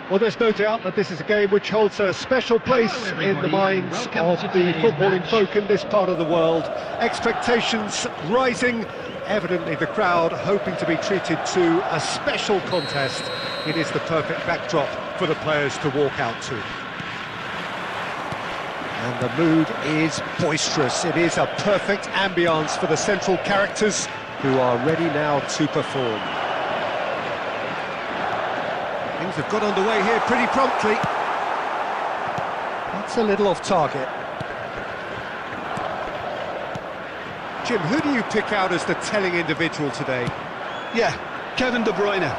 Well, there's no doubt that this is a game which holds a special place in the minds of the footballing folk in this part of the world. Expectations rising, evidently the crowd hoping to be treated to a special contest. It is the perfect backdrop for the players to walk out to. And the mood is boisterous. It is a perfect ambience for the central characters who are ready now to perform. Things have got underway here pretty promptly. That's a little off target. Jim, who do you pick out as the telling individual today? Yeah, Kevin De Bruyne.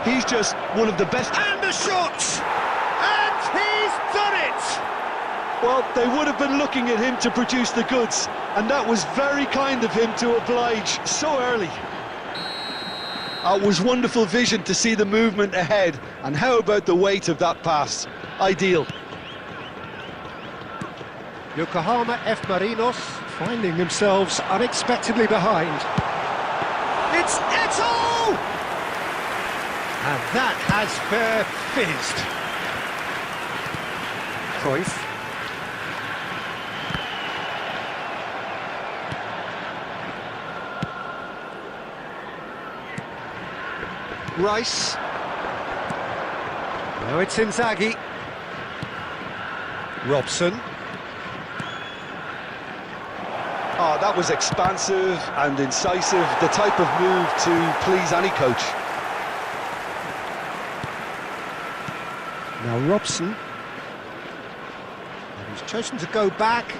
He's just one of the best. And the shot! And he's done it! Well, they would have been looking at him to produce the goods, and that was very kind of him to oblige so early. It was wonderful vision to see the movement ahead, and how about the weight of that pass? Ideal. Yokohama F. Marinos finding themselves unexpectedly behind. It's Eto'o! And that has fair fizzed. Cruyff. Rice. Now it's Inzaghi. Robson. Oh, that was expansive and incisive, the type of move to please any coach. Now Robson. And he's chosen to go back.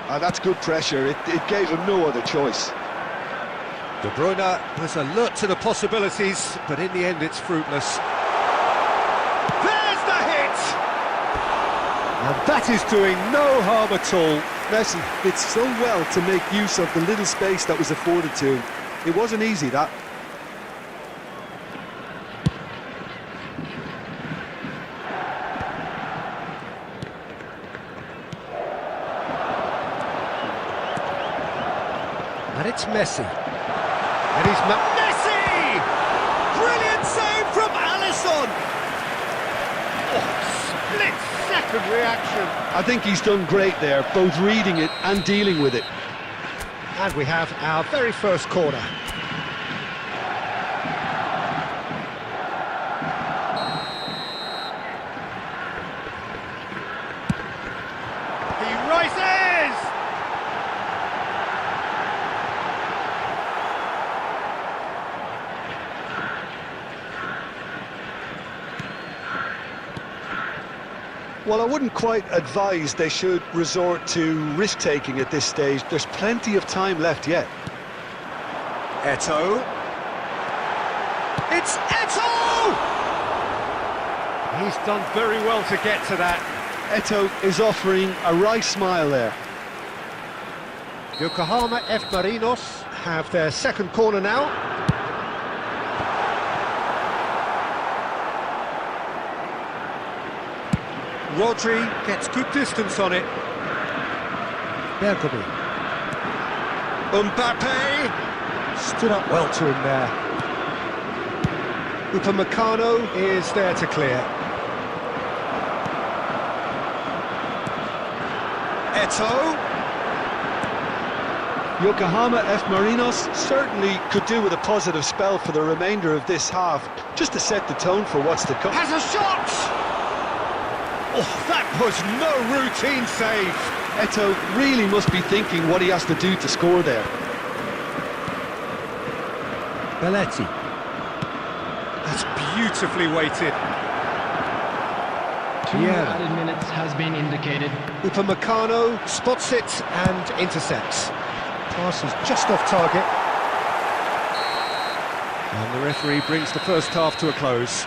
That's good pressure, it gave him no other choice. De Bruyne was alert to the possibilities, but in the end it's fruitless. There's the hit! And that is doing no harm at all. Messi did so well to make use of the little space that was afforded to him. It wasn't easy, that. And it's Messi. And he's Messi! Brilliant save from Alisson! Oh, split-second reaction. I think he's done great there, both reading it and dealing with it. And we have our very first corner. He rises! Well, I wouldn't quite advise they should resort to risk-taking at this stage. There's plenty of time left yet. Eto'o. It's Eto'o! He's done very well to get to that. Eto'o is offering a wry smile there. Yokohama F. Marinos have their second corner now. Rodri gets good distance on it. Bergomi. Mbappe stood up well to him there. Upamecano is there to clear. Eto'o. Yokohama F. Marinos certainly could do with a positive spell for the remainder of this half, just to set the tone for what's to come. Has a shot! Oh, that was no routine save. Eto'o really must be thinking what he has to do to score there. Belletti. That's beautifully weighted. 2 added minutes has been indicated. Upamecano spots it and intercepts. Pass is just off target. And the referee brings the first half to a close.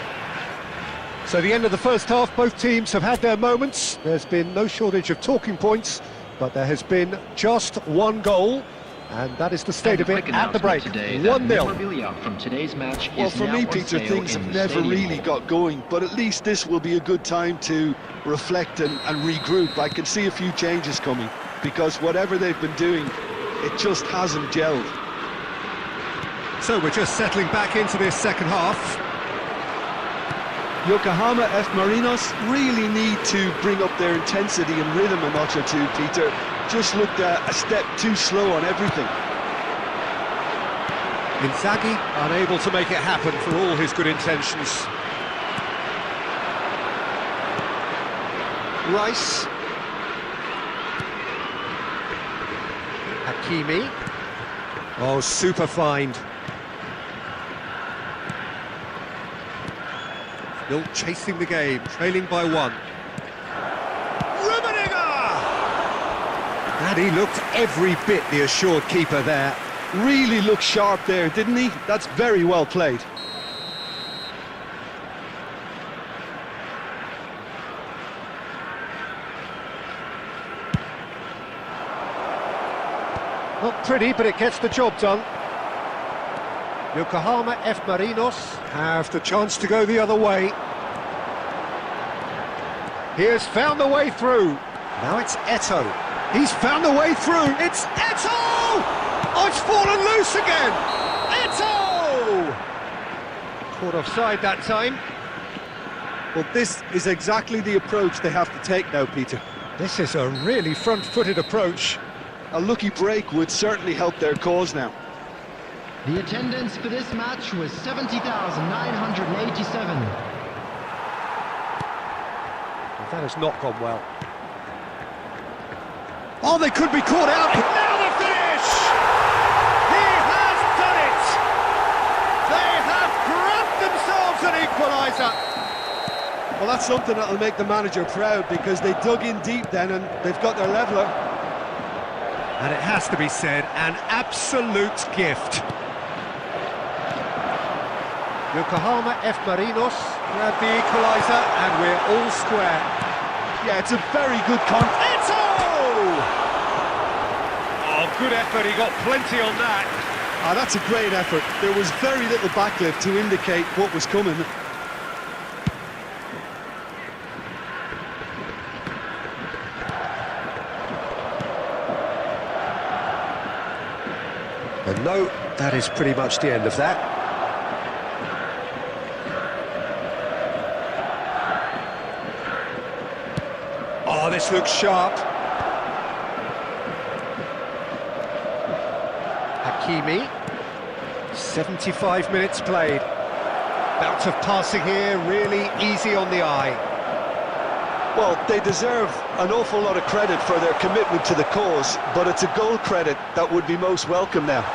So the end of the first half, both teams have had their moments. There's been no shortage of talking points, but there has been just one goal, and that is the state of it at the break. 1-0. From today's match well, is for now me, on Peter, sale things in have the never stadium. really got going, but at least this will be a good time to reflect and regroup. I can see a few changes coming, because whatever they've been doing, it just hasn't gelled. So we're just settling back into this second half. Yokohama F. Marinos really need to bring up their intensity and rhythm a notch or two, Peter. Just looked a step too slow on everything. Inzaghi unable to make it happen for all his good intentions. Rice. Hakimi. Oh, super find. Still chasing the game, trailing by one. And he looked every bit the assured keeper there. Really looked sharp there, didn't he? That's very well played. Not pretty, but it gets the job done. Yokohama F. Marinos have the chance to go the other way. He has found the way through. Now it's Eto. He's found the way through. It's Eto! Oh, it's fallen loose again! Eto! Caught offside that time. Well, this is exactly the approach they have to take now, Peter. This is a really front-footed approach. A lucky break would certainly help their cause now. The attendance for this match was 70,987. That has not gone well. Oh, they could be caught out. Now the finish! He has done it! They have grabbed themselves an equaliser. Well, that's something that'll make the manager proud, because they dug in deep then and they've got their leveller. And it has to be said, an absolute gift. Yokohama F. Marinos grabbed the equaliser, and we're all square. Yeah, it's a very good Eto! Oh, good effort, he got plenty on that. Ah, that's a great effort. There was very little backlift to indicate what was coming. And no, that is pretty much the end of that. Oh, this looks sharp. Hakimi. 75 minutes played. Bout of passing here, really easy on the eye. Well, they deserve an awful lot of credit for their commitment to the cause, but it's a goal credit that would be most welcome now.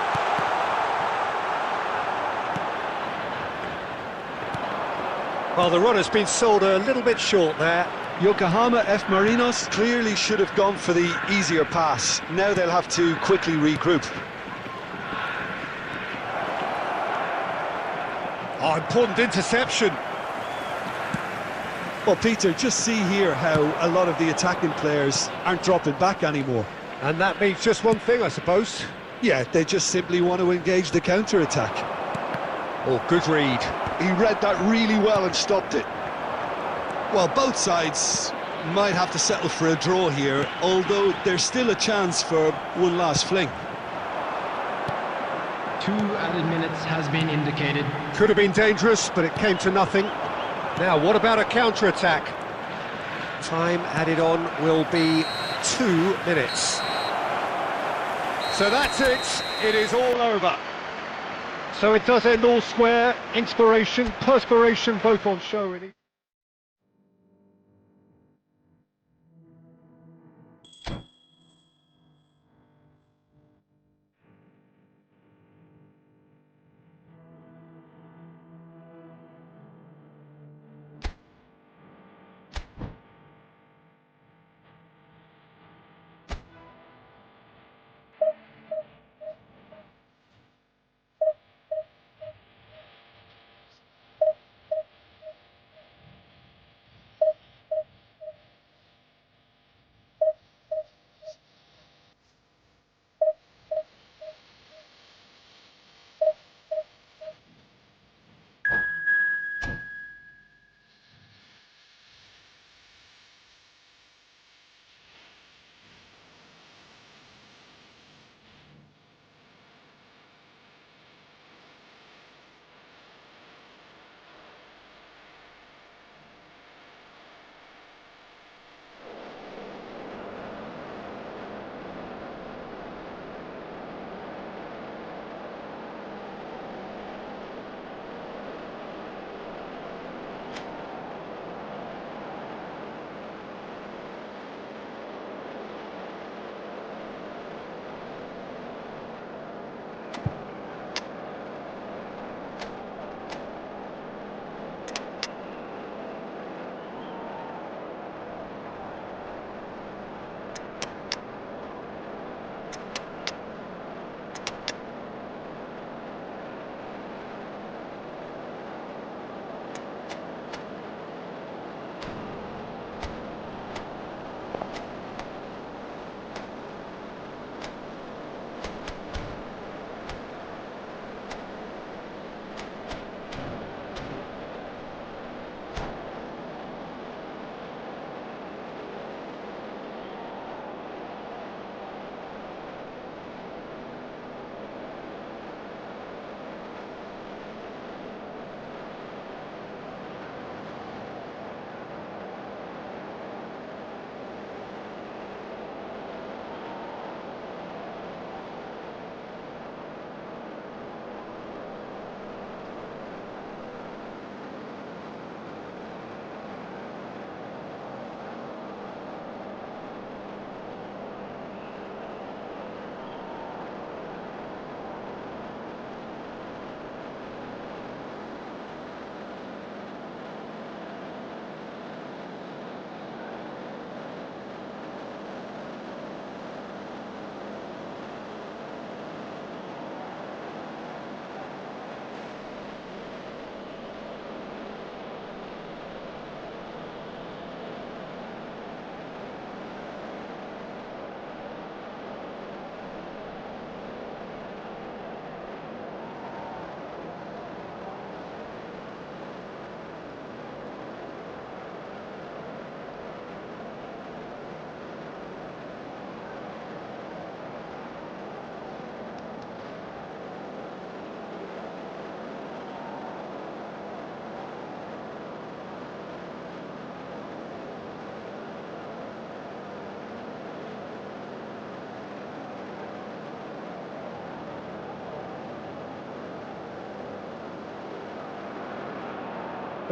Well, the run has been sold a little bit short there. Yokohama F. Marinos clearly should have gone for the easier pass. Now they'll have to quickly regroup. Oh, important interception. Well, Peter, just see here how a lot of the attacking players aren't dropping back anymore. And that means just one thing, I suppose. Yeah, they just simply want to engage the counter-attack. Oh, good read. He read that really well and stopped it. Well, both sides might have to settle for a draw here, although there's still a chance for one last fling. 2 added minutes has been indicated. Could have been dangerous, but it came to nothing. Now, what about a counter-attack? Time added on will be 2 minutes. So that's it. It is all over. So it does end all square. Inspiration, perspiration, both on show.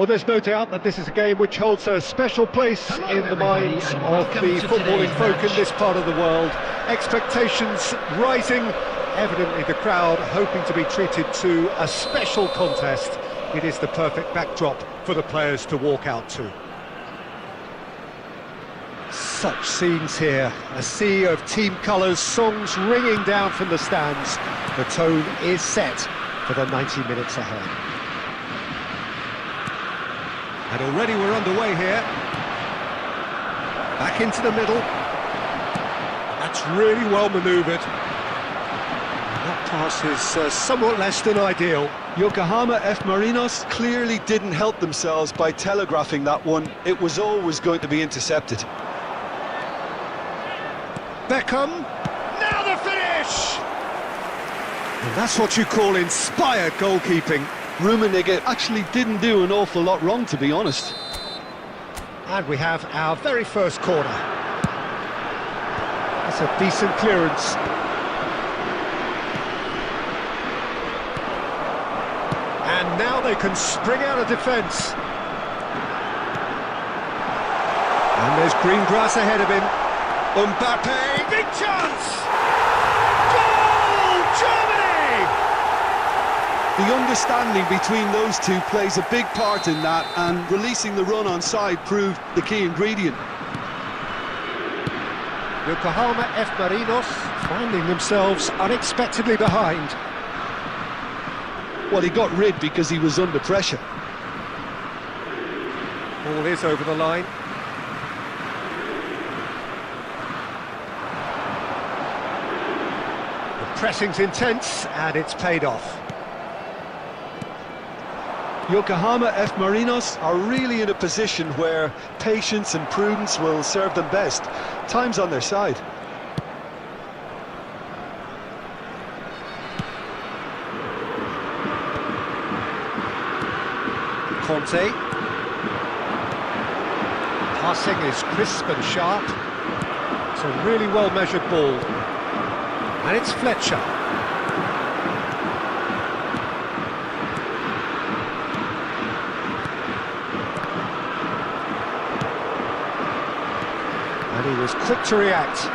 Well, there's no doubt that this is a game which holds a special place in the minds of the footballing folk in this part of the world. Expectations rising, evidently the crowd hoping to be treated to a special contest. It is the perfect backdrop for the players to walk out to. Such scenes here, a sea of team colours, songs ringing down from the stands. The tone is set for the 90 minutes ahead. And already we're underway here. Back into the middle. That's really well manoeuvred. That pass is somewhat less than ideal. Yokohama F. Marinos clearly didn't help themselves by telegraphing that one. It was always going to be intercepted. Beckham. Now the finish! And that's what you call inspired goalkeeping. Rummenigge actually didn't do an awful lot wrong, to be honest. And we have our very first corner. That's a decent clearance. And now they can spring out of defence. And there's green grass ahead of him. Mbappe, big chance! Goal, Germany! The understanding between those two plays a big part in that, and releasing the run on side proved the key ingredient. Yokohama F. Marinos finding themselves unexpectedly behind. Well, he got rid because he was under pressure. Ball is over the line. The pressing's intense and it's paid off. Yokohama F. Marinos are really in a position where patience and prudence will serve them best. Time's on their side. Conte. Passing is crisp and sharp. It's a really well-measured ball. And it's Fletcher. And he was quick to react.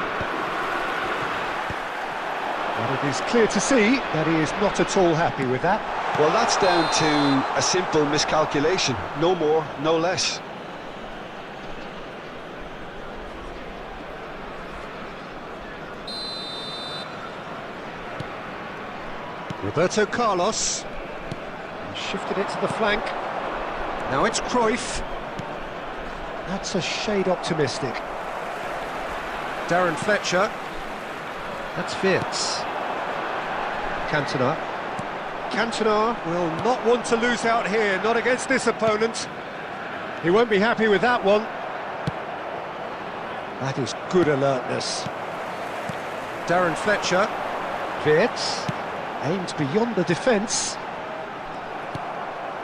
But it is clear to see that he is not at all happy with that. Well, that's down to a simple miscalculation. No more, no less. Roberto Carlos. He shifted it to the flank. Now it's Cruyff. That's a shade optimistic. Darren Fletcher. That's Wirtz. Cantona. Cantona will not want to lose out here, not against this opponent. He won't be happy with that one. That is good alertness. Darren Fletcher. Wirtz. Aimed beyond the defence.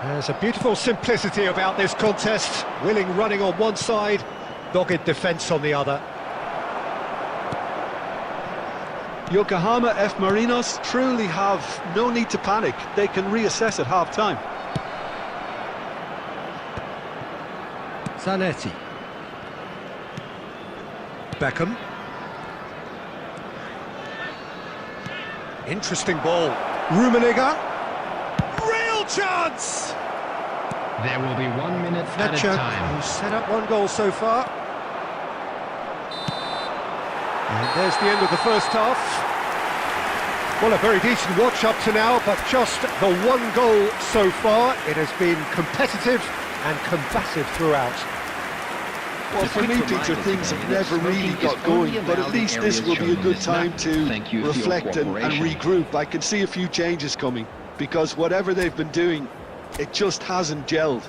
There's a beautiful simplicity about this contest. Willing running on one side, dogged defence on the other. Yokohama F. Marinos truly have no need to panic. They can reassess at half-time. Zanetti. Beckham. Interesting ball. Rummenigge. Real chance! There will be 1 minute Fletcher, at a time. who's set up one goal so far. And there's the end of the first half. Well, a very decent watch up to now, but just the one goal so far. It has been competitive and combative throughout. Well, for me, Peter, things have never really got going, but at least this will be a good time to reflect and regroup. I can see a few changes coming, because whatever they've been doing, it just hasn't gelled.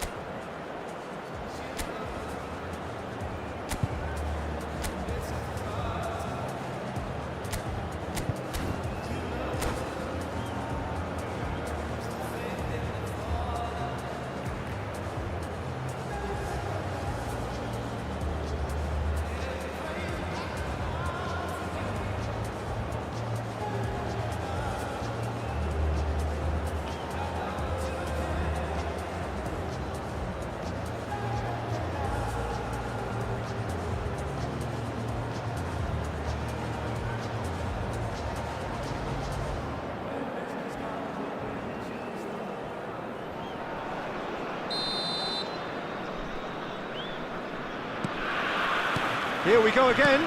Here we go again.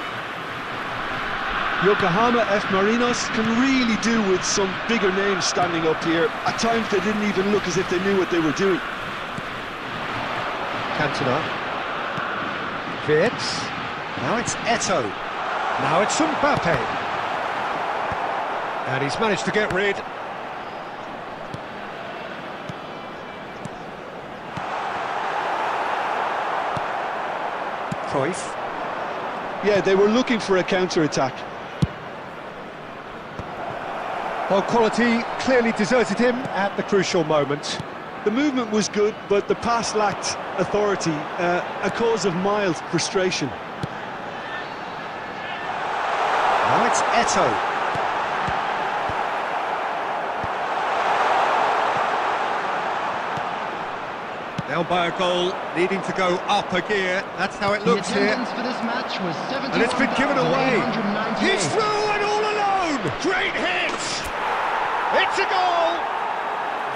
Yokohama F. Marinos can really do with some bigger names standing up here. At times they didn't even look as if they knew what they were doing. Cantona. Wirtz. Now it's Eto'o. Now it's Mbappe. And he's managed to get rid. Cruyff. Yeah, they were looking for a counter-attack. Well, quality clearly deserted him at the crucial moment. The movement was good, but the pass lacked authority, a cause of mild frustration. Now it's Eto'o. Down by a goal, needing to go up a gear. That's how it looks here. For this match was And it's been given away. 71,898. He's through and all alone. Great hit. It's a goal.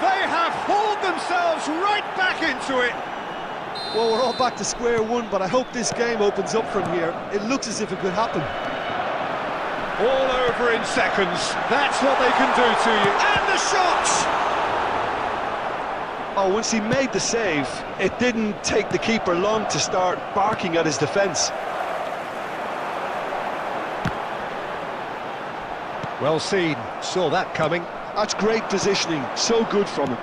They have hauled themselves right back into it. Well, we're all back to square one, but I hope this game opens up from here. It looks as if it could happen. All over in seconds. That's what they can do to you. And the shot! Oh, once he made the save, it didn't take the keeper long to start barking at his defence. Well seen. Saw that coming. That's great positioning. So good from him.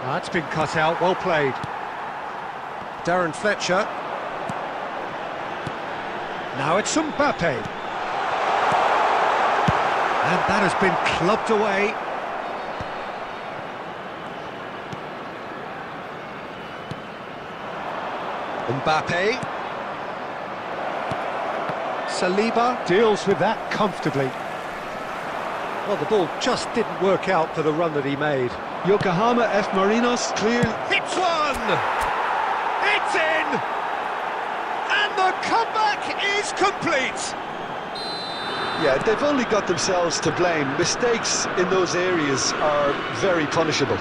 That's been cut out. Well played. Darren Fletcher. Now it's Mbappe. And that has been clubbed away. Mbappe. Saliba deals with that comfortably. Well, the ball just didn't work out for the run that he made. Yokohama F. Marinos clear. Hits one! It's in! And the comeback is complete! Yeah, they've only got themselves to blame. Mistakes in those areas are very punishable.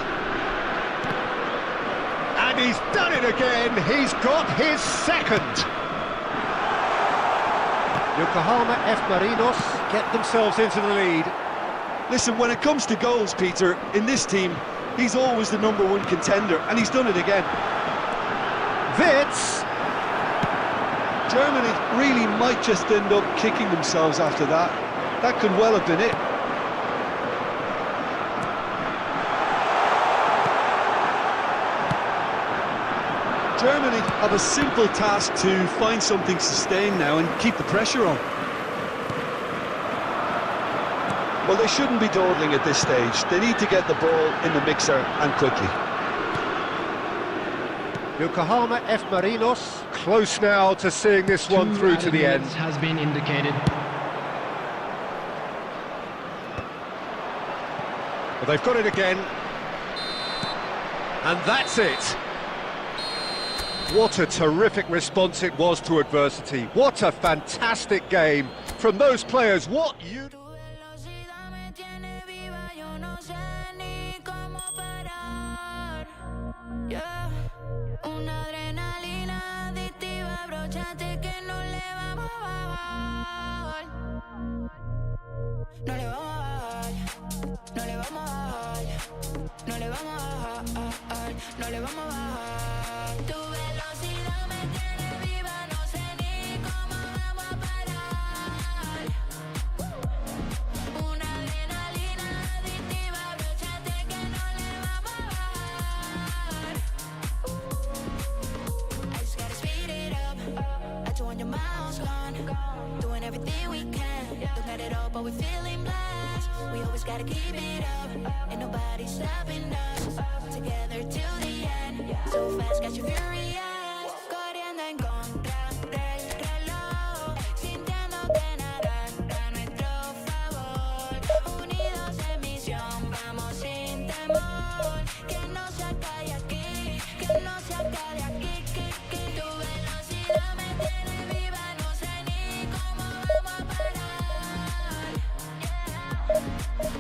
And he's done it again. He's got his second. Yokohama F. Marinos get themselves into the lead. Listen, when it comes to goals, Peter, in this team, he's always the #1 contender, and he's done it again. Wirtz. Germany really might just end up kicking themselves after that. That could well have been it. Germany have a simple task to find something sustained now and keep the pressure on. Well, they shouldn't be dawdling at this stage. They need to get the ball in the mixer and quickly. Yokohama F. Marinos close now to seeing this one through to the end. Has been indicated. Well, they've got it again. And that's it. What a terrific response it was to adversity. What a fantastic game from those players. What you... Una adrenalina adictiva, abróchate que no le vamos a bajar. No le vamos a bajar, no le vamos a bajar, no le vamos a bajar, no le vamos a bajar. Tu velocidad me tiene viva, no sé ni cómo vamos a parar. Una adrenalina adictiva, abróchate que no le vamos a bajar. I just gotta speed it up, at 200 miles gone, doing everything we can. Don't got it all, but we're feeling blessed. We always gotta keep it up, ain't nobody stopping us. Together till the end, so fast, got you furious. Corriendo en contra del reloj, sintiendo que nada a nuestro favor. Unidos en misión, vamos sin temor. Que no se acabe aquí, que no se acabe aquí, que tu velocidad me tiene viva, no sé ni cómo vamos a parar.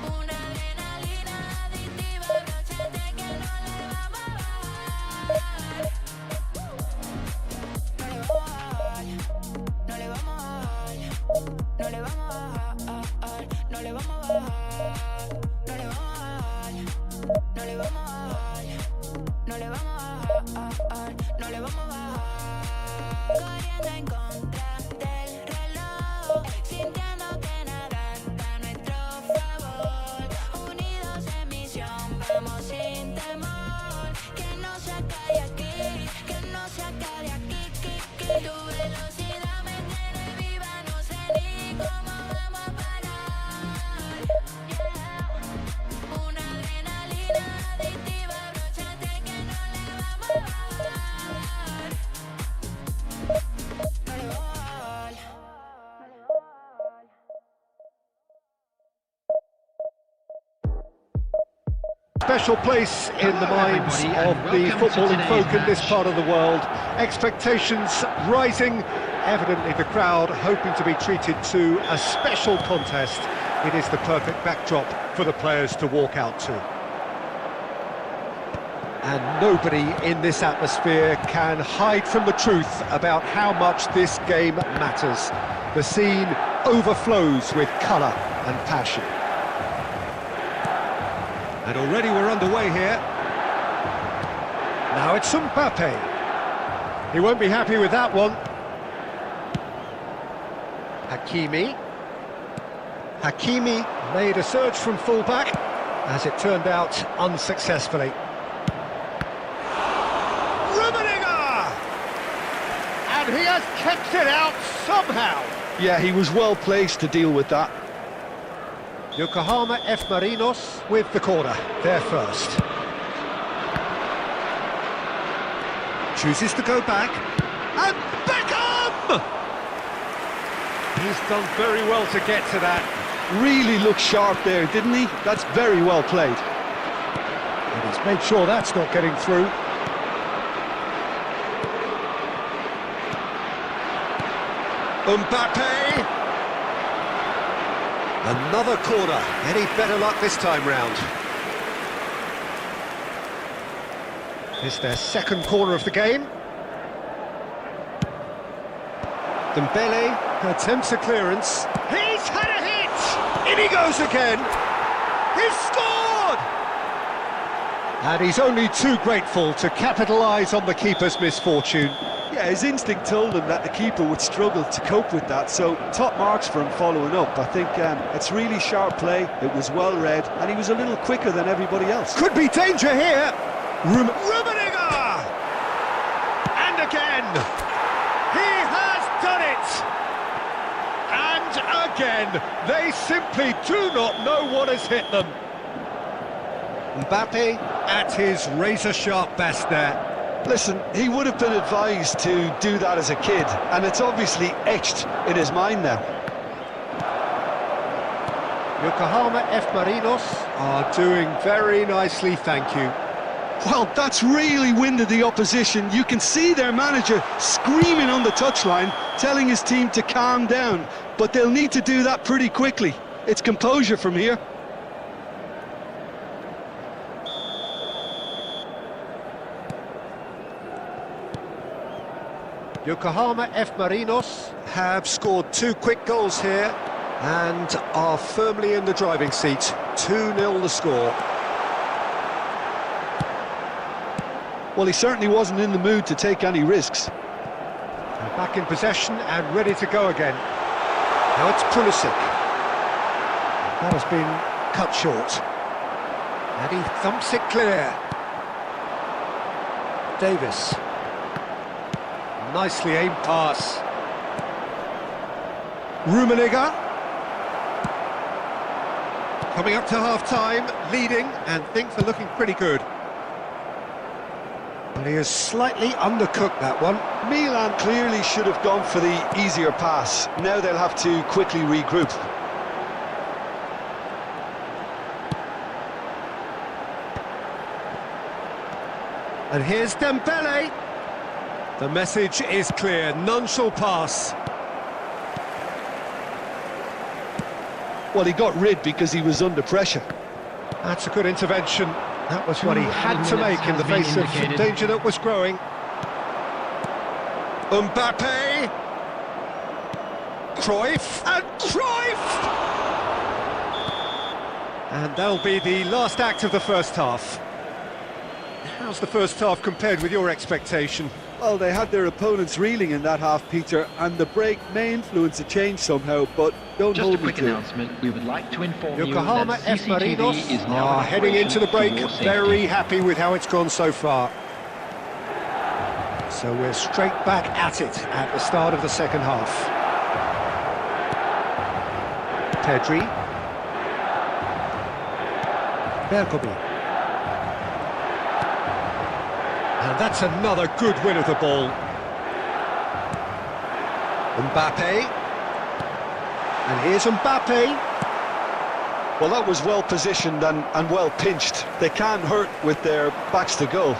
Una adrenalina adictiva, abróchate que no le vamos a bajar. special place in the minds of the footballing folk in this part of the world. Expectations rising, evidently the crowd hoping to be treated to a special contest. It is the perfect backdrop for the players to walk out to. And nobody in this atmosphere can hide from the truth about how much this game matters. The scene overflows with colour and passion. And already we're underway here. Now it's Mbappe. He won't be happy with that one. Hakimi. Hakimi made a surge from full-back, as it turned out unsuccessfully. And he has kept it out somehow. Yeah, he was well placed to deal with that. Yokohama F. Marinos with the corner, there first. Chooses to go back. And Beckham! He's done very well to get to that. Really looked sharp there, didn't he? That's very well played. And he's made sure that's not getting through. Mbappe! Another corner. Any better luck this time round? It's their second corner of the game. Dembele attempts a clearance. He's had a hit! In he goes again! He's scored! And he's only too grateful to capitalise on the keeper's misfortune. Yeah, his instinct told him that the keeper would struggle to cope with that, so top marks for him following up. I think it's really sharp play, it was well read, and he was a little quicker than everybody else. Could be danger here! Rummenigge! And again! He has done it! And again! They simply do not know what has hit them. Mbappe at his razor-sharp best there. Listen, he would have been advised to do that as a kid, and it's obviously etched in his mind now. Yokohama F. Marinos are doing very nicely, thank you. Well, that's really winded the opposition. You can see their manager screaming on the touchline, telling his team to calm down, but they'll need to do that pretty quickly. It's composure from here. Yokohama F. Marinos have scored 2 quick goals here and are firmly in the driving seat. 2-0 the score. Well, he certainly wasn't in the mood to take any risks. And back in possession and ready to go again. Now it's Pulisic. That has been cut short. And he thumps it clear. Davis. Nicely aimed pass. Rummenigge. Coming up to half-time, leading, and things are looking pretty good. And he has slightly undercooked that one. Milan clearly should have gone for the easier pass. Now they'll have to quickly regroup. And here's Dembele. The message is clear, none shall pass. Well, he got rid because he was under pressure. That's a good intervention. That was what he had to make in the face of danger that was growing. Mbappe! Cruyff! And Cruyff! And that'll be the last act of the first half. How's the first half compared with your expectation? Well, they had their opponents reeling in that half, Peter, and the break may influence a change somehow, but don't Just hold a quick me to announcement, we would like to inform Yokohama you that F. Marinos CCTV is now are heading into the break, for your safety. very happy with how it's gone so far. So we're straight back at it at the start of the second half. Pedri. Berkobi. And that's another good win of the ball. Mbappe. And here's Mbappe. Well, that was well positioned and well pinched. They can't hurt with their backs to goal.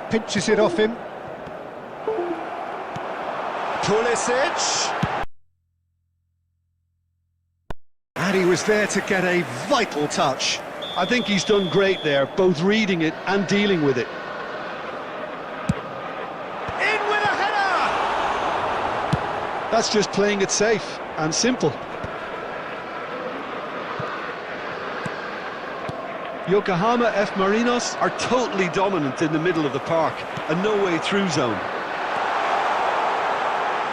Pinches it off him. Pulisic. And he was there to get a vital touch. I think he's done great there, both reading it and dealing with it. In with a header! That's just playing it safe and simple. Yokohama F. Marinos are totally dominant in the middle of the park, a no-way through zone.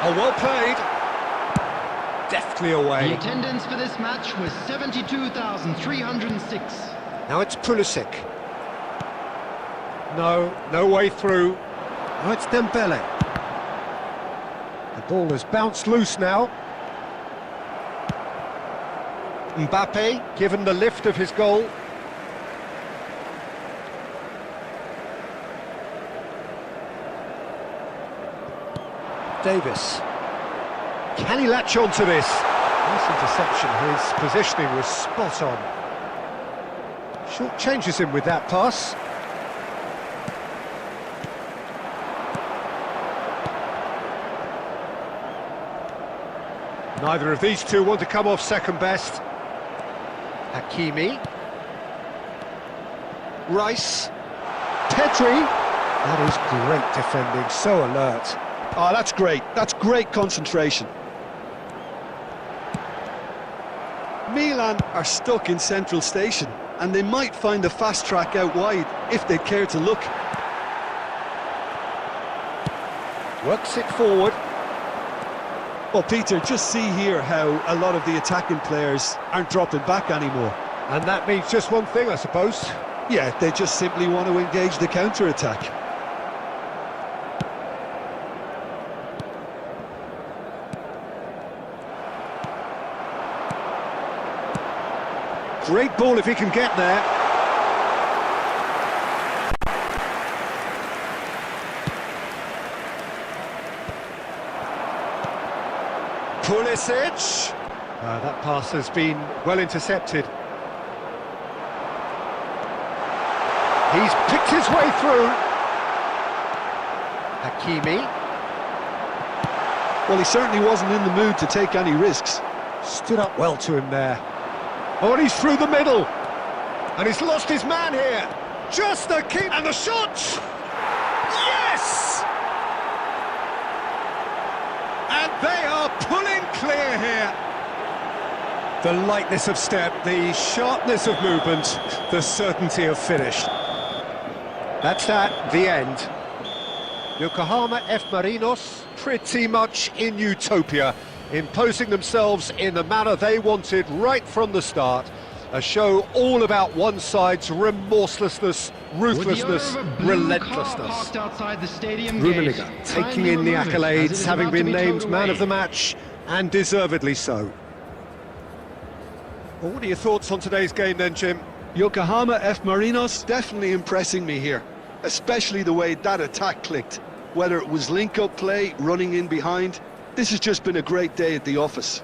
Oh, well played. Deftly away. The attendance for this match was 72,306. Now it's Pulisic. No way through. Now it's Dembele. The ball has bounced loose now. Mbappe, given the lift of his goal. Davis. Can he latch on to this? Nice interception, his positioning was spot on. Short changes him with that pass. Neither of these two want to come off second best. Hakimi. Rice. Pedri. That is great defending, so alert. Oh, that's great. That's great concentration. Milan are stuck in central station, and they might find a fast track out wide if they care to look. Works it forward. Well, Peter, just see here how a lot of the attacking players aren't dropping back anymore. And that means just one thing, I suppose. Yeah, they just simply want to engage the counter-attack. Great ball if he can get there. Pulisic. That pass has been well intercepted. He's picked his way through. Hakimi. Well, he certainly wasn't in the mood to take any risks. Stood up well to him there. Oh, and he's through the middle. And he's lost his man here. Just the keep and the shot! Yes! And they are pulling clear here. The lightness of step, the sharpness of movement, the certainty of finish. That's that, the end. Yokohama F. Marinos pretty much in utopia, imposing themselves in the manner they wanted right from the start. A show all about one side's remorselessness, ruthlessness, relentlessness. Rummenigge taking in the accolades, having been named man of the match, and deservedly so. Well, what are your thoughts on today's game then, Jim? Yokohama F. Marinos definitely impressing me here, especially the way that attack clicked. Whether it was link-up play, running in behind, this has just been a great day at the office.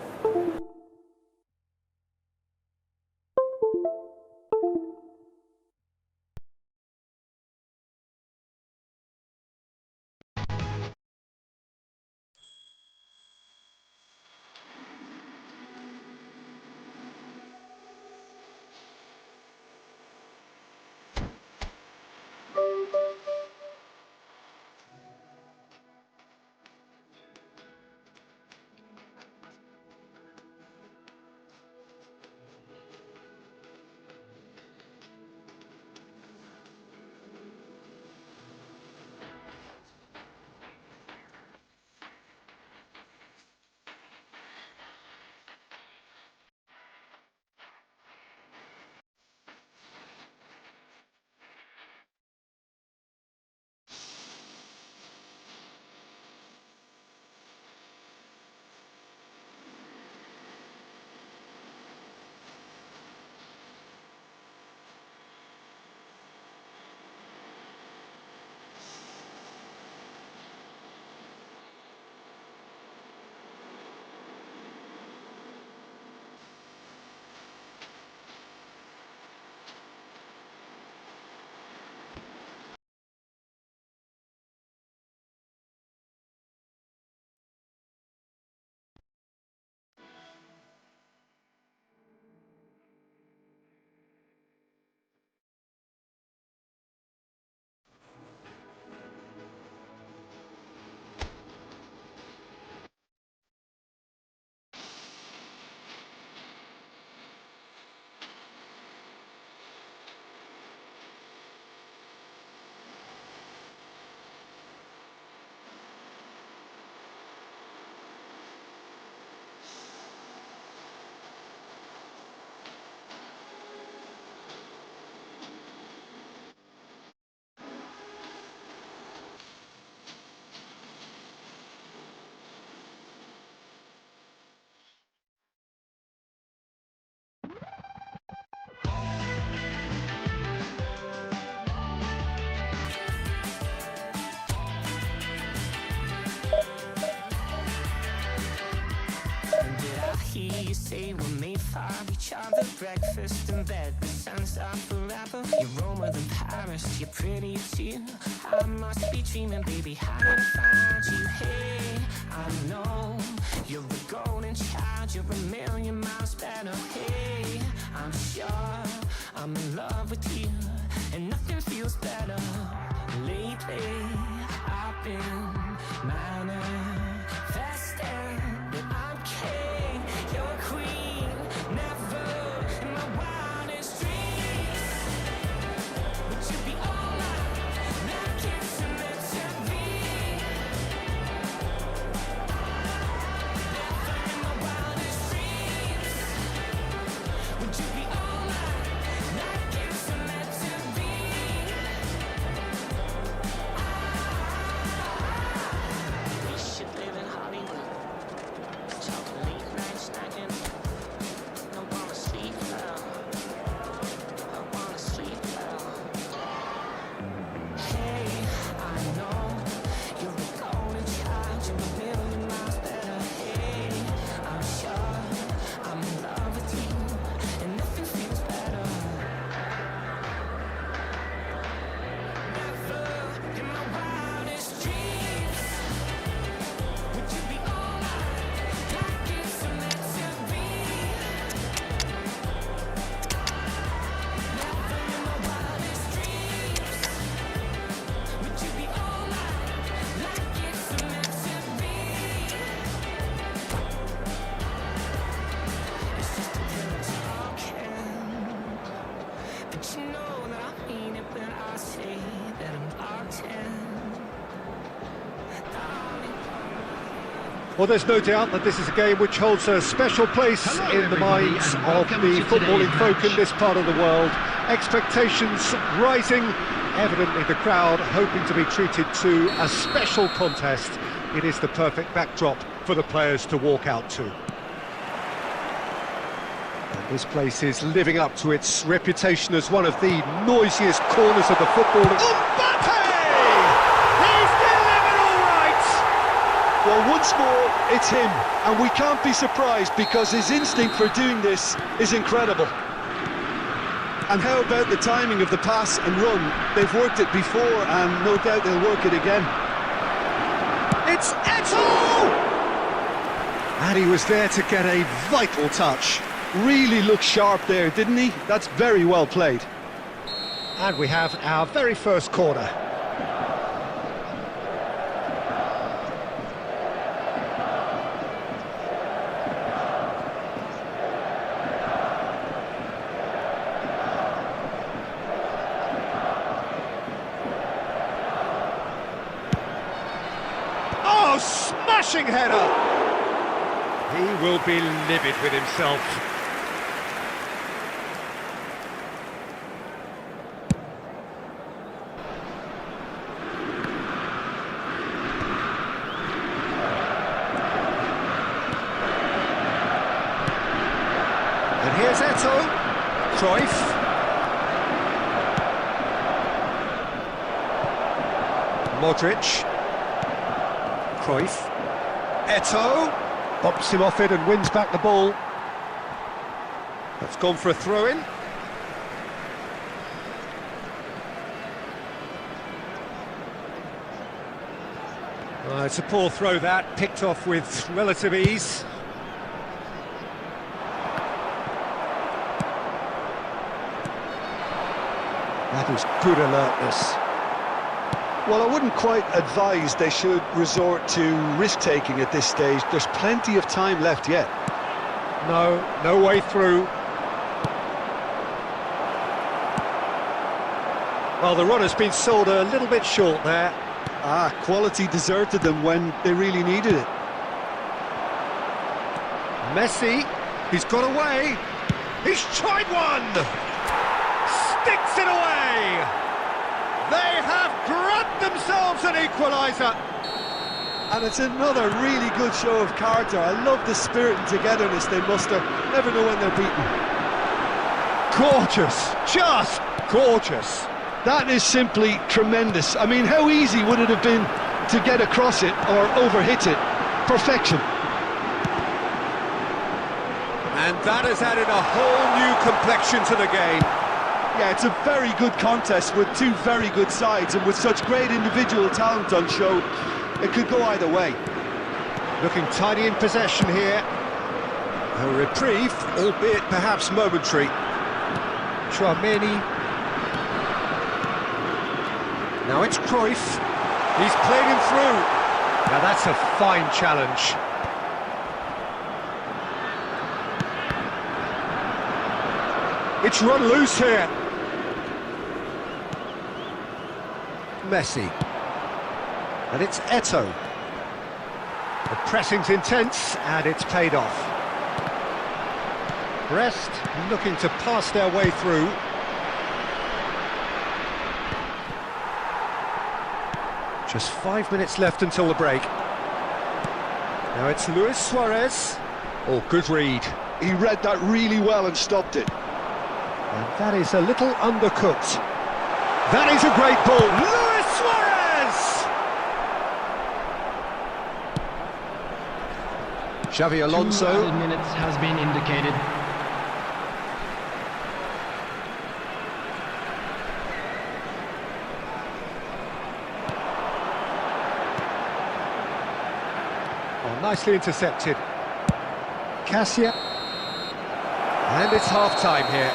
apart, each other, breakfast in bed. The sun's up forever, you're warmer than Paris. You're pretty too, I must be dreaming, baby. How did I find you? Hey, I know you're a golden child, you're a million miles better. Hey, I'm sure I'm in love with you, and nothing feels better. Lately, I've been manifesting that I'm king, you're queen. Never in my wildest dreams would you be all mine, like it's meant to be. Never in my wildest dreams would you be all mine, like it's meant to be. We should live in Hollywood, talking late night snacking. I wanna sleep well, I wanna sleep well. Hey, I know you're a golden child, you're a million miles better. Hey, I'm sure I'm in love with you, and nothing feels better. Never in my wildest dreams would you be all mine, like it's meant to be. Never in my wildest dreams would you be all mine, like it's meant to be. It's just a little talking, but you know that I mean it when I say that I'm locked in. Well, there's no doubt that this is a game which holds a special place Hello, in the everybody, minds and of welcome the to footballing today's folk in match. this part of the world. Expectations rising, evidently the crowd hoping to be treated to a special contest. It is the perfect backdrop for the players to walk out to. And this place is living up to its reputation as one of the noisiest corners of the football. Well, once more, it's him, and we can't be surprised because his instinct for doing this is incredible. And how about the timing of the pass and run? They've worked it before, and no doubt they'll work it again. It's Eto'o! And he was there to get a vital touch. Really looked sharp there, didn't he? That's very well played. And we have our very first corner. Oh, smashing header! He will be livid with himself. And here's Eto'o, Cruyff. Modric. Cruyff. Eto'o bumps him off it and wins back the ball. That's gone for a throw-in. It's a poor throw that, picked off with relative ease. That is good alertness. Well, I wouldn't quite advise they should resort to risk-taking at this stage. There's plenty of time left yet. No way through. Well, the run has been sold a little bit short there. Quality deserted them when they really needed it. Messi, he's got away. He's tried one. Sticks it away. They have grabbed themselves an equaliser. And it's another really good show of character. I love the spirit and togetherness they muster. Never know when they're beaten. Gorgeous, just gorgeous. That is simply tremendous. I mean, how easy would it have been to get across it or overhit it? Perfection. And that has added a whole new complexion to the game. Yeah, it's a very good contest with two very good sides, and with such great individual talent on show, it could go either way. Looking tidy in possession here. A reprieve, albeit perhaps momentary. Chouameni. Now it's Cruyff. He's played him through. Now that's a fine challenge. It's run loose here. Messi. And it's Eto'o. The pressing's intense, and it's paid off. Brest looking to pass their way through. Just 5 minutes left until the break. Now it's Luis Suarez. Oh, good read. He read that really well and stopped it. And that is a little undercooked. That is a great ball. Luis Suarez! Xavi Alonso. 2 added minutes has been indicated. Oh, nicely intercepted. Cassia. And it's half-time here.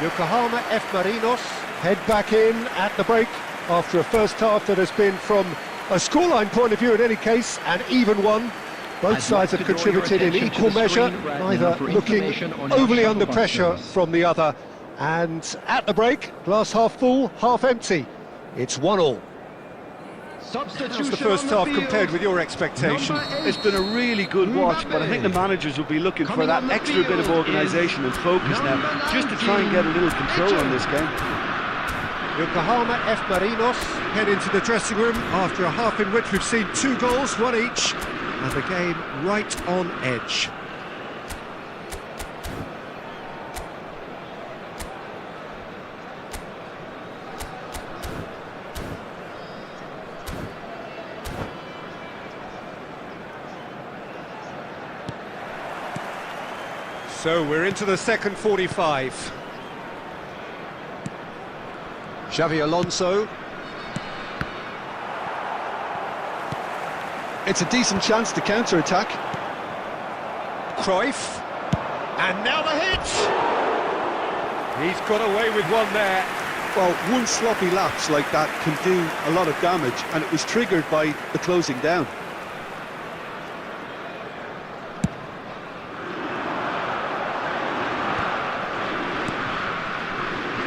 Yokohama F. Marinos head back in at the break after a first half that has been, from a scoreline point of view in any case, an even one. Both sides have contributed in equal measure, neither looking overly under pressure from the other. And at the break, glass half full, half empty. It's 1-1. How's the first half compared with your expectation? It's been a really good watch, but I think the managers will be looking for that extra bit of organisation and focus now, just to try and get a little control on this game. Yokohama F. Marinos head into the dressing room after a half in which we've seen 2 goals, one each, and the game right on edge. So we're into the second 45. Xavi Alonso. It's a decent chance to counter-attack. Cruyff. And now the hit! He's got away with one there. Well, one sloppy lapse like that can do a lot of damage, and it was triggered by the closing down.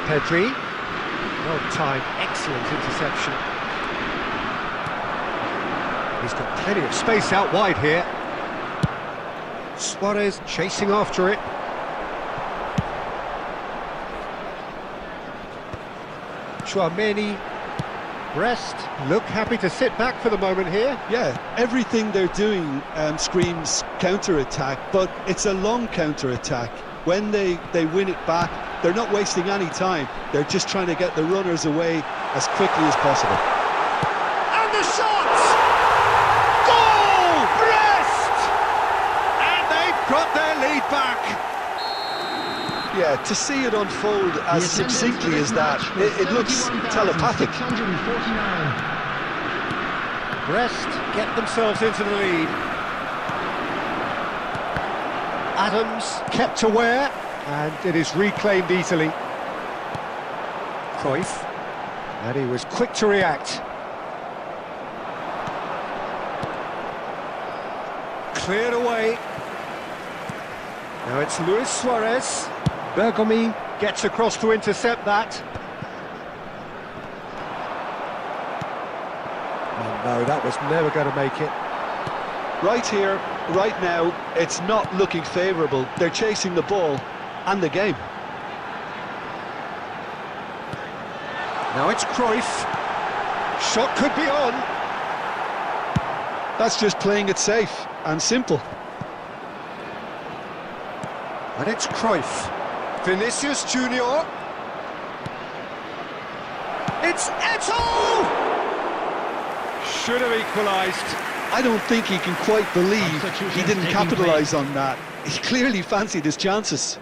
Pedri. Well timed, excellent interception. He's got plenty of space out wide here. Suarez chasing after it. Chouameni. Brest look happy to sit back for the moment here. Yeah, everything they're doing screams counter-attack, but it's a long counter-attack. When they win it back, they're not wasting any time. They're just trying to get the runners away as quickly as possible. And the shot! Goal! Brest! And they've got their lead back. Yeah, to see it unfold as succinctly as that, it looks telepathic. Brest get themselves into the lead. Adams kept aware, and it is reclaimed easily. Cruyff, and he was quick to react. Cleared away. Now it's Luis Suarez. Bergomi gets across to intercept that. Oh no, that was never going to make it. Right here, right now, it's not looking favourable. They're chasing the ball and the game. Now it's Cruyff. Shot could be on. That's just playing it safe and simple. And it's Cruyff. Vinicius Junior. It's Eto'o! Should have equalised. I don't think he can quite believe he didn't capitalise on that. He clearly fancied his chances.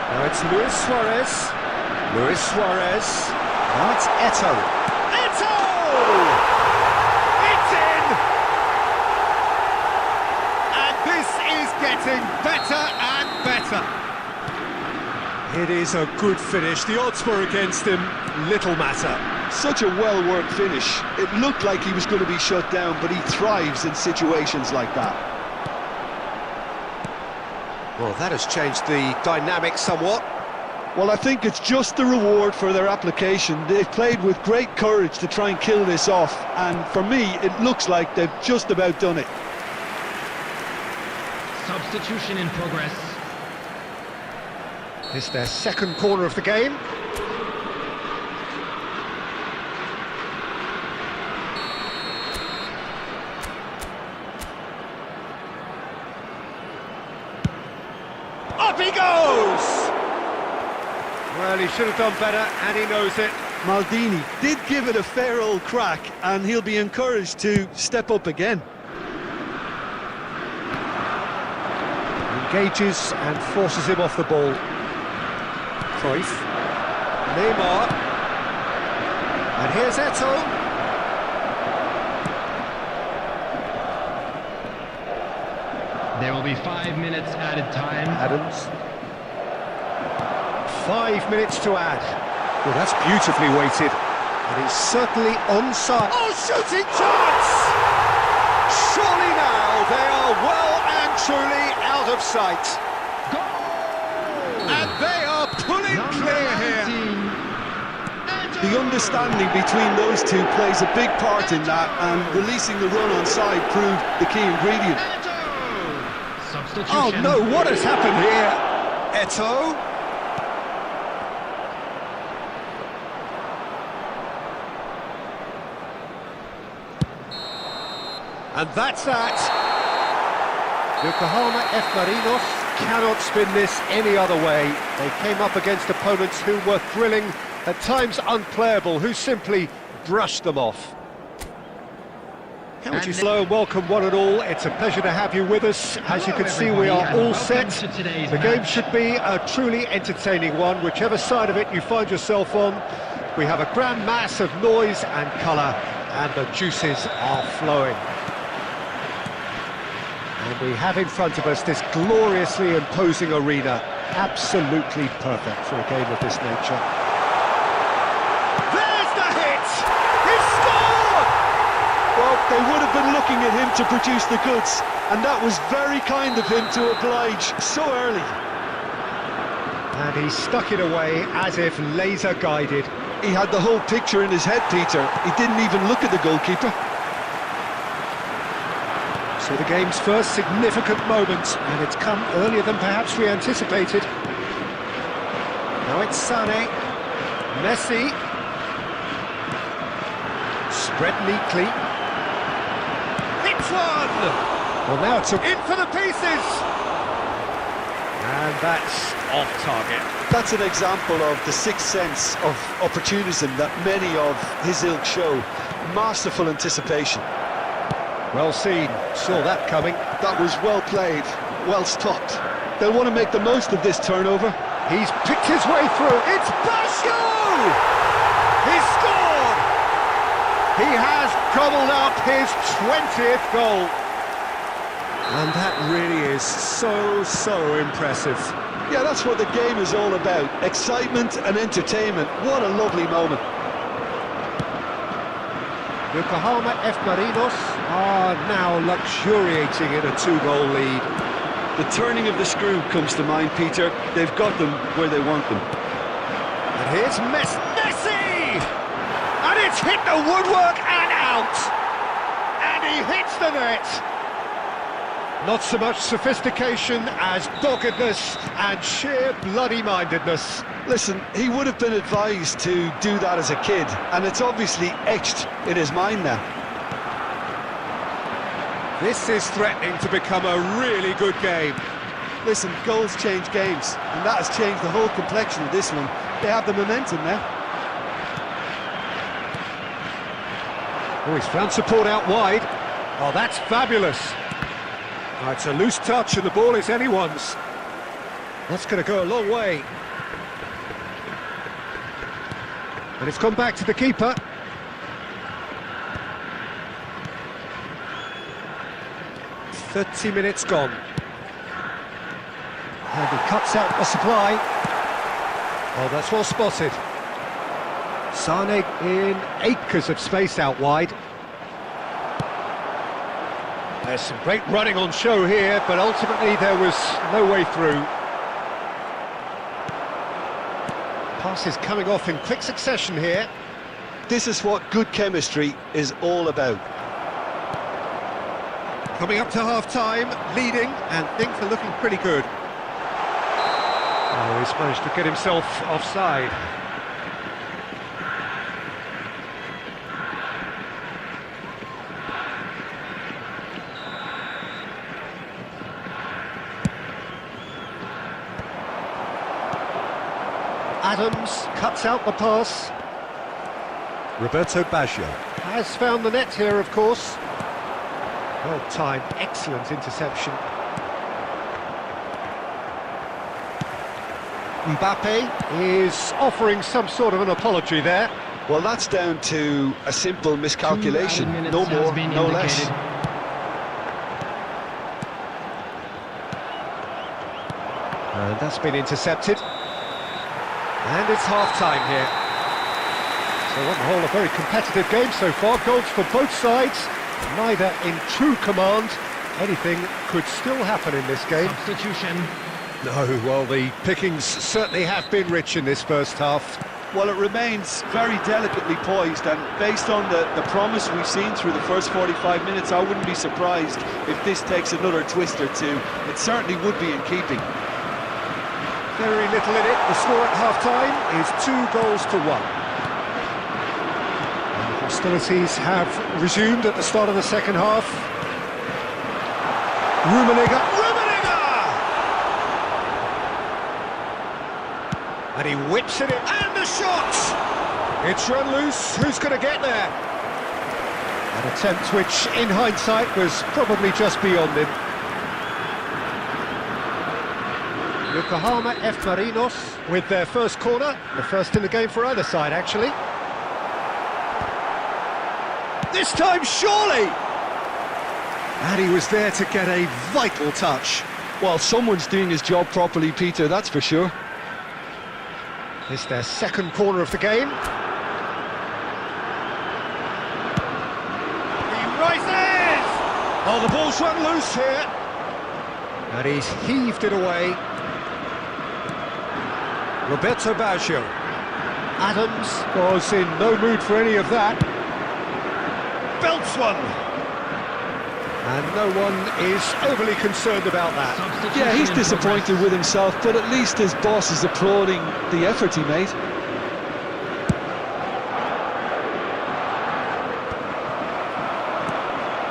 Now it's Luis Suarez. Luis Suarez. Now it's Eto'o. Eto'o! It's in! And this is getting better and better. It is a good finish. The odds were against him. Little matter. Such a well-worked finish. It looked like he was going to be shut down, but he thrives in situations like that. Well, that has changed the dynamic somewhat. Well, I think it's just the reward for their application. They've played with great courage to try and kill this off, and for me, it looks like they've just about done it. Substitution in progress. It's their second corner of the game. Up he goes! Well, he should have done better, and he knows it. Maldini did give it a fair old crack, and he'll be encouraged to step up again. Engages and forces him off the ball. Cruyff. Neymar. And here's Eto'o. There will be 5 minutes added time. Adams. 5 minutes to add. Well, that's beautifully weighted. And he's certainly onside. Oh, shooting chance! Surely now they are well and truly out of sight. Goal! And they are pulling clear here. The understanding between those two plays a big part in that, and releasing the run on side proved the key ingredient. Substitution. Oh no, what has happened here? Eto'o. And that's that. Yokohama F. Marinos cannot spin this any other way. They came up against opponents who were thrilling, at times unplayable, who simply brushed them off. How would you hello and welcome one and all. It's a pleasure to have you with us. As you can see, we are all set. The game should be a truly entertaining one, whichever side of it you find yourself on. We have a grand mass of noise and colour, and the juices are flowing. And we have in front of us this gloriously imposing arena, absolutely perfect for a game of this nature. There's the hit! He scored! Well, they would have been looking at him to produce the goods, and that was very kind of him to oblige so early. And he stuck it away as if laser guided. He had the whole picture in his head, Peter. He didn't even look at the goalkeeper. So the game's first significant moment, and it's come earlier than perhaps we anticipated. Now it's Sané, Messi, spread neatly. Hits one! Well, now it's in for the pieces! And that's off target. That's an example of the sixth sense of opportunism that many of his ilk show. Masterful anticipation. Well seen, saw that coming. That was well played, well stopped. They'll want to make the most of this turnover. He's picked his way through. It's Basho! He scored! He has gobbled up his 20th goal. And that really is so impressive. Yeah, that's what the game is all about. Excitement and entertainment. What a lovely moment. Yokohama F. Marinos are now luxuriating in a 2-goal lead. The turning of the screw comes to mind, Peter. They've got them where they want them. And here's Messi! And it's hit the woodwork and out! And he hits the net! Not so much sophistication as doggedness and sheer bloody-mindedness. Listen, he would have been advised to do that as a kid, and it's obviously etched in his mind now. This is threatening to become a really good game. Listen, goals change games, and that has changed the whole complexion of this one. They have the momentum now. Oh, he's found support out wide. Oh, that's fabulous. Oh, it's a loose touch and the ball is anyone's. That's going to go a long way. And it's gone back to the keeper. .30 minutes gone. And he cuts out the supply. Oh, that's well spotted. Sane in acres of space out wide. There's some great running on show here, but ultimately there was no way through. Passes coming off in quick succession here. This is what good chemistry is all about. Coming up to half-time, leading, and things are looking pretty good. Oh, he's managed to get himself offside. Adams cuts out the pass. Roberto Baggio has found the net here, of course. Well timed, excellent interception. Mbappe is offering some sort of an apology there. Well, that's down to a simple miscalculation. No more, no less. And that's been intercepted. And it's half-time here. So on the whole, a very competitive game so far. Goals for both sides, neither in true command. Anything could still happen in this game. Substitution. No, well, the pickings certainly have been rich in this first half. Well, it remains very delicately poised, and based on the promise we've seen through the first 45 minutes, I wouldn't be surprised if this takes another twist or two. It certainly would be in keeping. Very little in it. The score at half-time is 2-1. And the hostilities have resumed at the start of the second half. Rummenigge! And he whips it in, and the shot! It's run loose, who's going to get there? An attempt which, in hindsight, was probably just beyond him. Yokohama F. Marinos with their first corner, the first in the game for either side, actually. This time, surely! And he was there to get a vital touch. Well, someone's doing his job properly, Peter, that's for sure. It's their second corner of the game. He rises! Oh, the ball's run loose here. And he's heaved it away. Roberto Baggio. Adams was in no mood for any of that. Belts one. And no one is overly concerned about that. Yeah, he's disappointed with himself, but at least his boss is applauding the effort he made.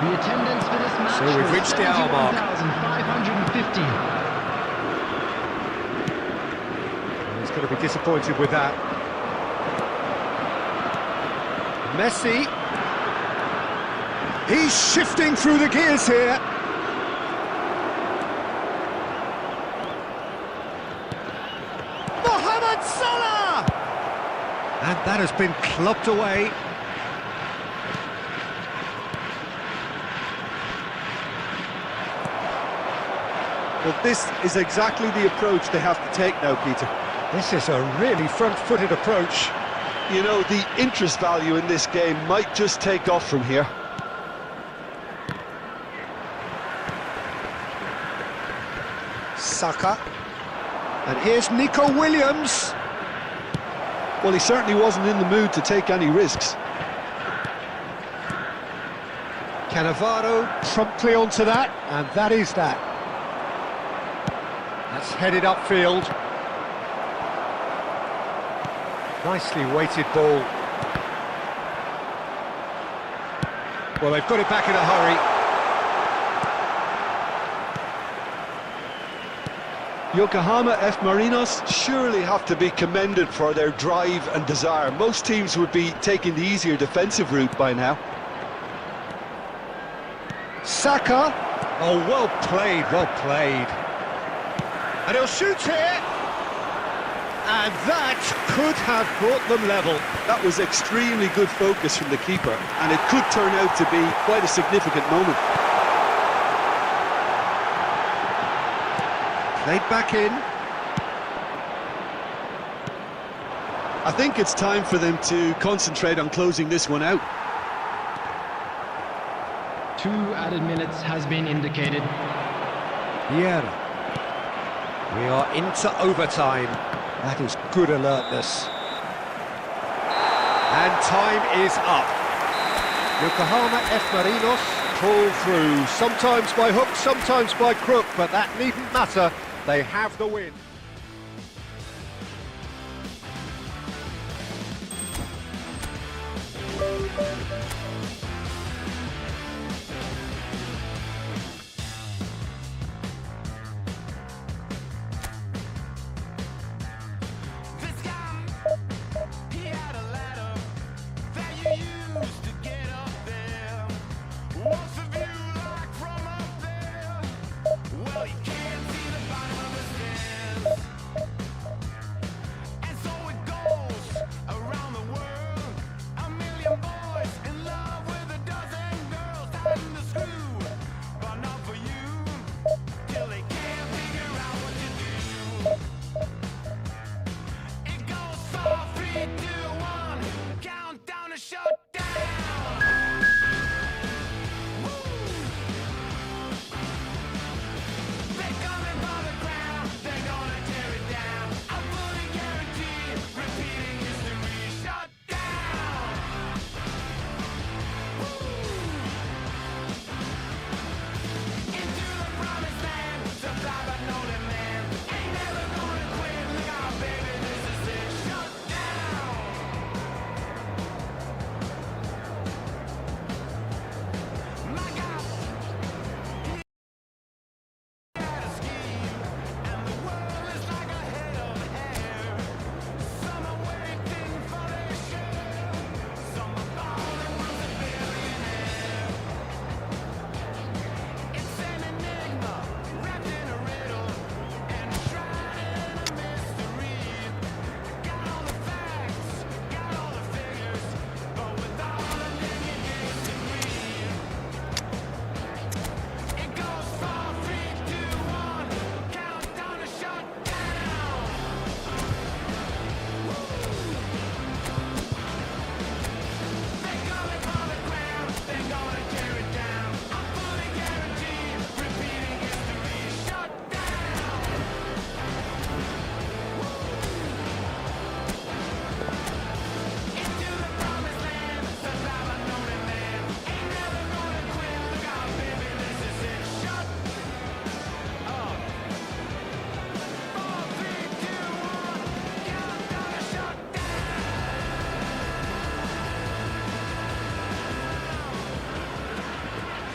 The attendance for this match. So we've reached the hour mark. 550. He's going to be disappointed with that. Messi. He's shifting through the gears here. Mohamed Salah! And that has been clubbed away. Well, this is exactly the approach they have to take now, Peter. This is a really front-footed approach. You know, the interest value in this game might just take off from here. Saka. And here's Nico Williams. Well, he certainly wasn't in the mood to take any risks. Cannavaro promptly onto that, and that is that. That's headed upfield. Nicely weighted ball. Well, they've got it back in a hurry. Yokohama F. Marinos surely have to be commended for their drive and desire. Most teams would be taking the easier defensive route by now. Saka. Oh, well played, well played. And he'll shoot here. And that could have brought them level. That was extremely good focus from the keeper, and it could turn out to be quite a significant moment. Played back in. I think it's time for them to concentrate on closing this one out. 2 added minutes has been indicated. Yeah. We are into overtime. That is good alertness. And time is up. Yokohama F. Marinos pull through, sometimes by hook, sometimes by crook, but that needn't matter. They have the win.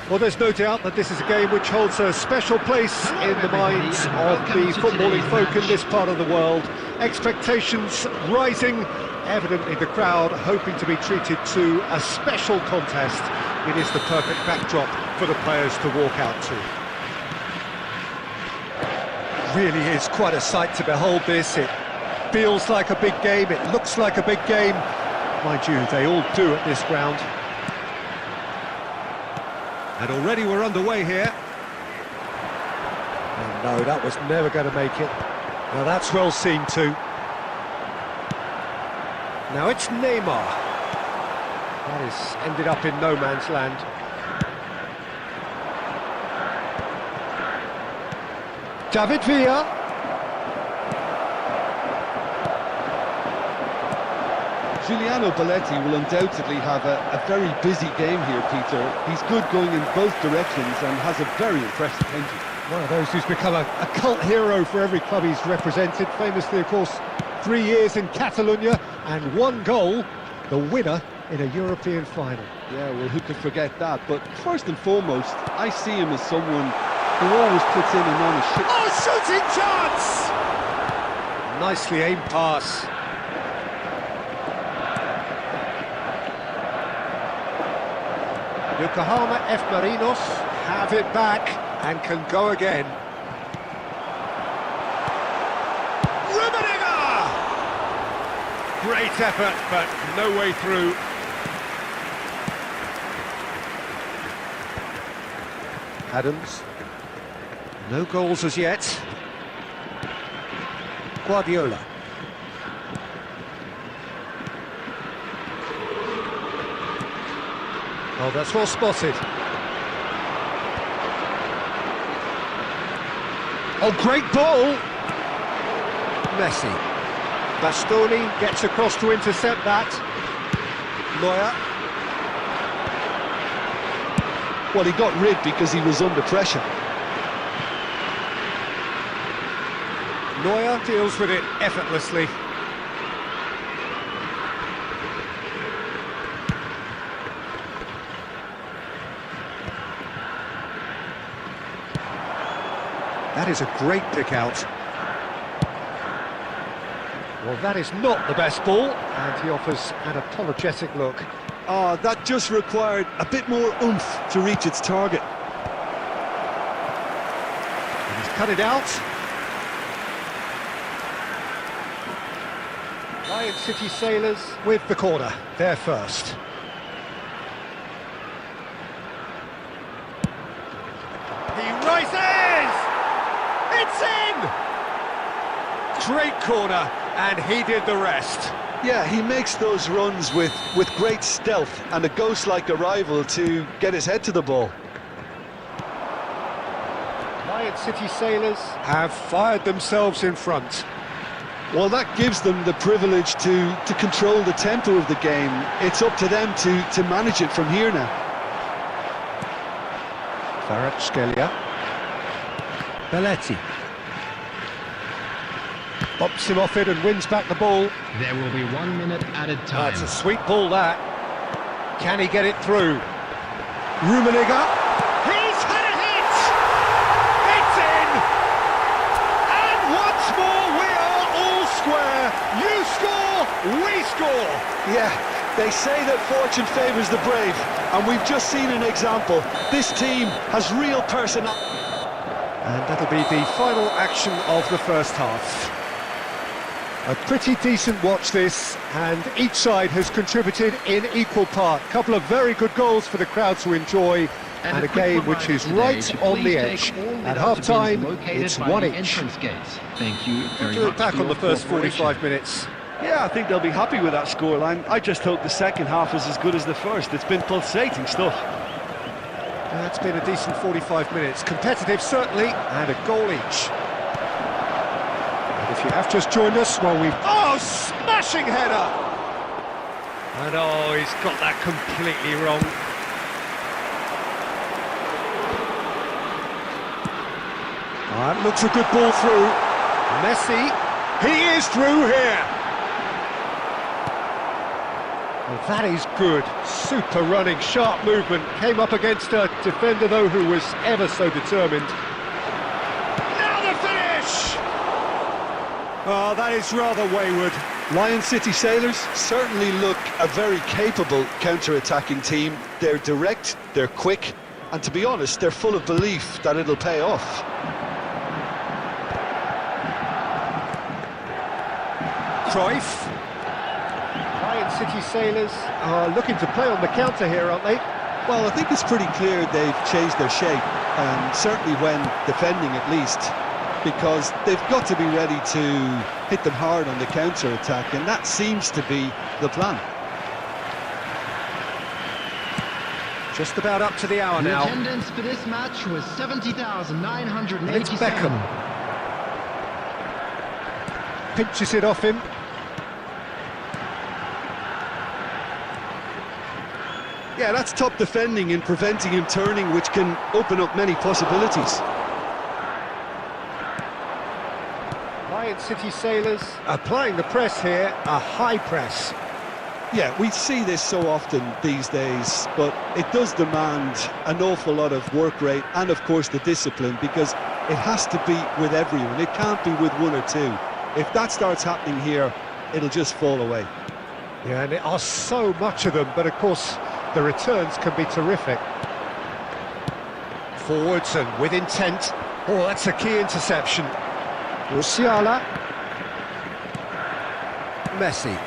Well, there's no doubt that this is a game which holds a special place in the minds of the footballing folk in this part of the world. Expectations rising, evidently the crowd hoping to be treated to a special contest. It is the perfect backdrop for the players to walk out to. Really is quite a sight to behold this. It feels like a big game, it looks like a big game. Mind you, they all do at this ground. And already we're underway here. Oh no, that was never going to make it. Now that's well seen too. Now it's Neymar. That has ended up in no man's land. David Villa. Giuliano Belletti will undoubtedly have a very busy game here, Peter. He's good going in both directions and has a very impressive engine. One of those who's become a cult hero for every club he's represented. Famously, of course, 3 years in Catalonia and 1 goal, the winner in a European final. Yeah, well, who could forget that? But first and foremost, I see him as someone who always puts in an honest shot. Oh, shooting chance! Nicely aimed pass. Yokohama F. Marinos have it back and can go again. Great effort, but no way through. Adams. No goals as yet. Guardiola. Oh, that's well spotted. Oh, great ball! Messi. Bastoni gets across to intercept that. Neuer. Well, he got rid because he was under pressure. Neuer deals with it effortlessly. That is a great pick out. Well, that is not the best ball, and he offers an apologetic look. Oh, that just required a bit more oomph to reach its target. And he's cut it out. Lion City Sailors with the corner, they're first. He rises! It's in! Great corner, and he did the rest. Yeah, he makes those runs with great stealth and a ghost-like arrival to get his head to the ball. Lion City Sailors have fired themselves in front. Well, that gives them the privilege to control the tempo of the game. It's up to them to manage it from here now. Kvaratskhelia. Belletti. Bops him off it and wins back the ball. There will be 1 minute added time. That's a sweet ball, that. Can he get it through? Rummenigge. He's had a hit! It's in! And once more we are all square. You score, we score. Yeah, they say that fortune favours the brave, and we've just seen an example. This team has real personality. And that'll be the final action of the first half. A pretty decent watch this, and each side has contributed in equal part. Couple of very good goals for the crowd to enjoy, and a game which is right on the edge. At half-time, it's one each. Thank you very Do much. it back on the first 45 minutes. Yeah, I think they'll be happy with that scoreline. I just hope the second half is as good as the first. It's been pulsating stuff. That's been a decent 45 minutes. Competitive, certainly, and a goal each. If you have just joined us, well, we've... Oh, smashing header! And oh, he's got that completely wrong. That looks a good ball through. Messi, he is through here! Well, that is good. Super running, sharp movement. Came up against a defender, though, who was ever so determined. Oh, that is rather wayward. Lion City Sailors certainly look a very capable counter-attacking team. They're direct, they're quick, and to be honest, they're full of belief that it'll pay off. Cruyff. Lion City Sailors are looking to play on the counter here, aren't they? Well, I think it's pretty clear they've changed their shape, and certainly when defending at least, because they've got to be ready to hit them hard on the counter-attack, and that seems to be the plan. Just about up to the hour The now. attendance for this match was 70,987. It's Beckham. Pinches it off him. Yeah, that's top defending and preventing him turning, which can open up many possibilities. Lion City Sailors applying the press here, a high press. Yeah, we see this so often these days, but it does demand an awful lot of work rate and, of course, the discipline, because it has to be with everyone. It can't be with one or two. If that starts happening here, it'll just fall away. Yeah, and there are so much of them, but of course the returns can be terrific. Forwards and with intent. Oh, that's a key interception. Musiala. Messi.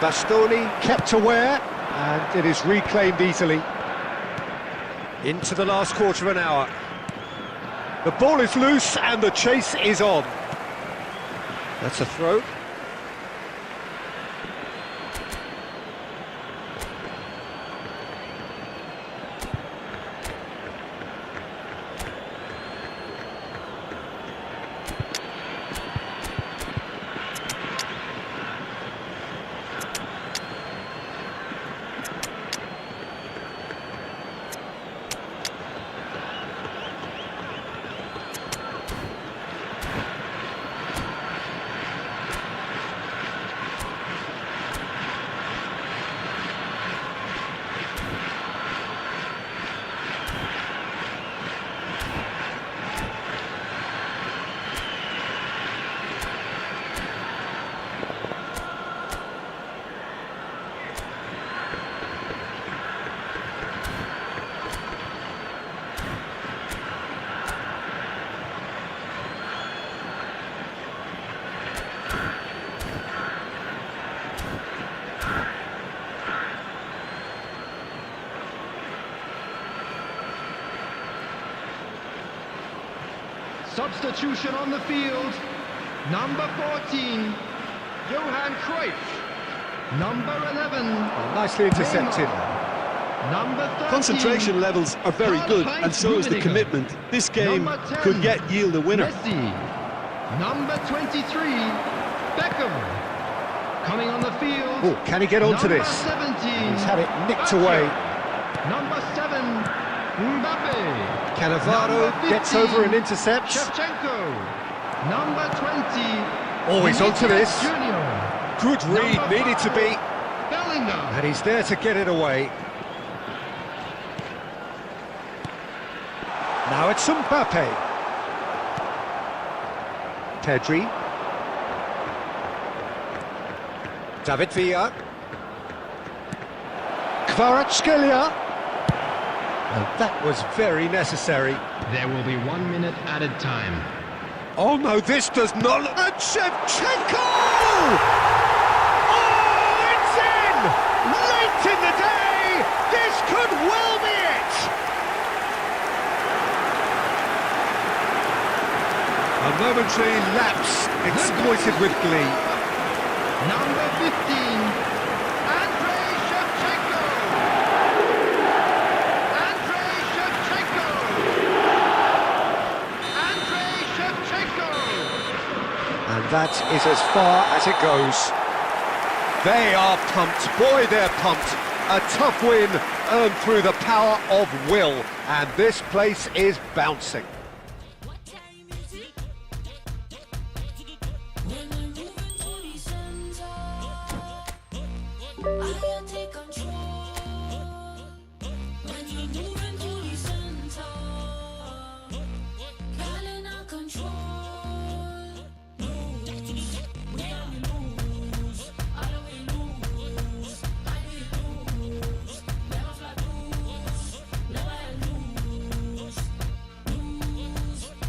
Bastoni kept aware, and it is reclaimed easily. Into the last quarter of an hour. The ball is loose and the chase is on. That's a throw. Substitution on the field. Number 14, Johan Cruyff. Number 11. Nicely intercepted. Number 13. Concentration levels are very good, and so is the commitment. This game could yet yield a winner. Messi. Number 23, Beckham. Coming on the field. Oh, can he get onto Number this? 17, He's had it nicked Baggio. away. Number 7, Mbappe. Cannavaro Number gets 15, over and intercepts. Shevchenko. Number 20. Oh, he's onto this. Junior. Good read, Number needed to 5, be. Bellingham. And he's there to get it away. Now it's Mbappe. Pedri. David Villa. Kvaratskhelia. And that was very necessary. There will be 1 minute added time. Oh no, this does not look... And Shevchenko! Oh, it's in! Late in the day! This could well be it! A momentary lapse exploited with glee. Number 15, Andrei Shevchenko. Andrei Shevchenko. Andrei Shevchenko. And that is as far as it goes. They are pumped. Boy, they're pumped. A tough win earned through the power of will. And this place is bouncing.